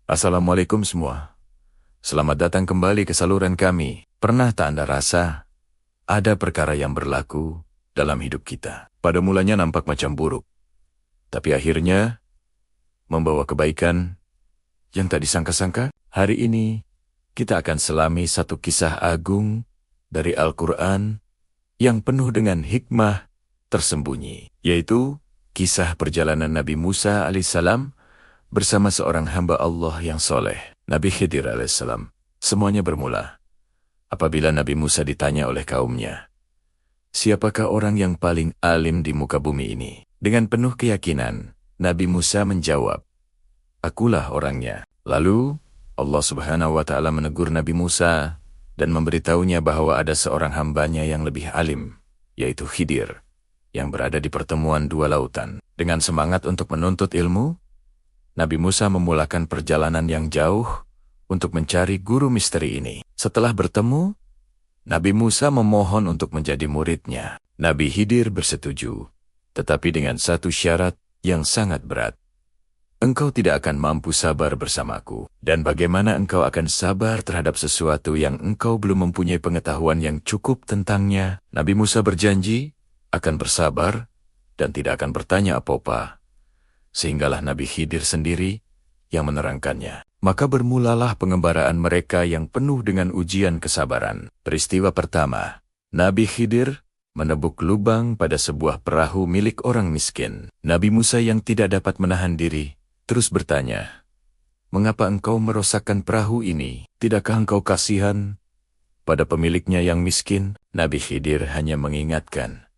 Assalamualaikum semua. Selamat datang kembali ke saluran kami. Pernah tak Anda rasa ada perkara yang berlaku dalam hidup kita? Pada mulanya nampak macam buruk, tapi akhirnya membawa kebaikan yang tak disangka-sangka. Hari ini kita akan selami satu kisah agung dari Al-Quran yang penuh dengan hikmah tersembunyi, yaitu kisah perjalanan Nabi Musa alaihissalam bersama seorang hamba Allah yang soleh, Nabi Khidir alaihissalam. Semuanya bermula apabila Nabi Musa ditanya oleh kaumnya, "Siapakah orang yang paling alim di muka bumi ini?" Dengan penuh keyakinan, Nabi Musa menjawab, "Akulah orangnya." Lalu Allah Subhanahu wa Ta'ala menegur Nabi Musa dan memberitahunya bahwa ada seorang hambanya yang lebih alim, yaitu Khidir, yang berada di pertemuan dua lautan. Dengan semangat untuk menuntut ilmu, Nabi Musa memulakan perjalanan yang jauh untuk mencari guru misteri ini. Setelah bertemu, Nabi Musa memohon untuk menjadi muridnya. Nabi Khidir bersetuju, tetapi dengan satu syarat yang sangat berat. "Engkau tidak akan mampu sabar bersamaku, dan bagaimana engkau akan sabar terhadap sesuatu yang engkau belum mempunyai pengetahuan yang cukup tentangnya?" Nabi Musa berjanji akan bersabar dan tidak akan bertanya apa-apa. Sehinggalah Nabi Khidir sendiri yang menerangkannya. Maka bermulalah pengembaraan mereka yang penuh dengan ujian kesabaran. Peristiwa pertama, Nabi Khidir menebuk lubang pada sebuah perahu milik orang miskin. Nabi Musa yang tidak dapat menahan diri terus bertanya, "Mengapa engkau merosakkan perahu ini? Tidakkah engkau kasihan pada pemiliknya yang miskin?" Nabi Khidir hanya mengingatkan,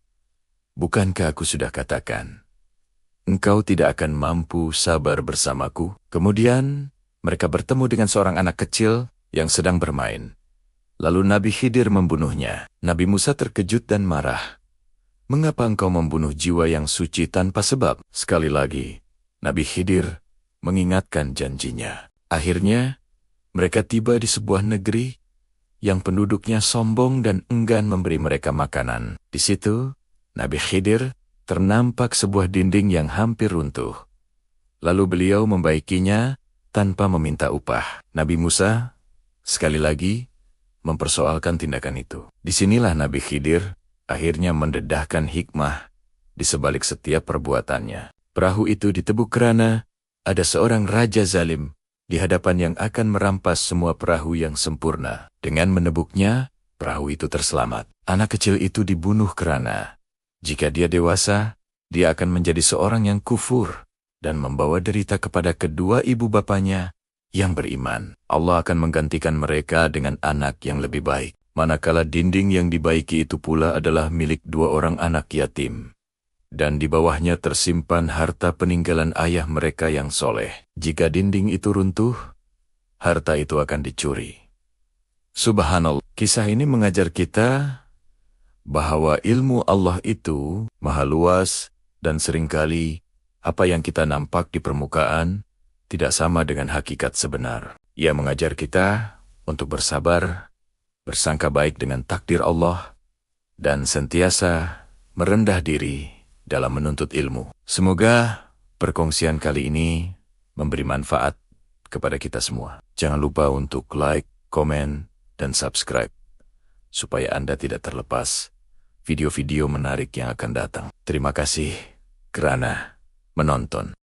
"Bukankah aku sudah katakan, engkau tidak akan mampu sabar bersamaku?" Kemudian mereka bertemu dengan seorang anak kecil yang sedang bermain. Lalu Nabi Khidir membunuhnya. Nabi Musa terkejut dan marah. "Mengapa engkau membunuh jiwa yang suci tanpa sebab?" Sekali lagi, Nabi Khidir mengingatkan janjinya. Akhirnya, mereka tiba di sebuah negeri yang penduduknya sombong dan enggan memberi mereka makanan. Di situ, Nabi Khidir ternampak sebuah dinding yang hampir runtuh. Lalu beliau membaikinya tanpa meminta upah. Nabi Musa, sekali lagi, mempersoalkan tindakan itu. Disinilah Nabi Khidir akhirnya mendedahkan hikmah di sebalik setiap perbuatannya. Perahu itu ditebuk kerana ada seorang raja zalim di hadapan yang akan merampas semua perahu yang sempurna. Dengan menebuknya, perahu itu terselamat. Anak kecil itu dibunuh kerana jika dia dewasa, dia akan menjadi seorang yang kufur dan membawa derita kepada kedua ibu bapanya yang beriman. Allah akan menggantikan mereka dengan anak yang lebih baik. Manakala dinding yang dibaiki itu pula adalah milik dua orang anak yatim, dan di bawahnya tersimpan harta peninggalan ayah mereka yang soleh. Jika dinding itu runtuh, harta itu akan dicuri. Subhanallah. Kisah ini mengajar kita bahwa ilmu Allah itu maha luas dan seringkali apa yang kita nampak di permukaan tidak sama dengan hakikat sebenar. Ia mengajar kita untuk bersabar, bersangka baik dengan takdir Allah, dan sentiasa merendah diri dalam menuntut ilmu. Semoga perkongsian kali ini memberi manfaat kepada kita semua. Jangan lupa untuk like, komen, dan subscribe, supaya Anda tidak terlepas video-video menarik yang akan datang. Terima kasih kerana menonton.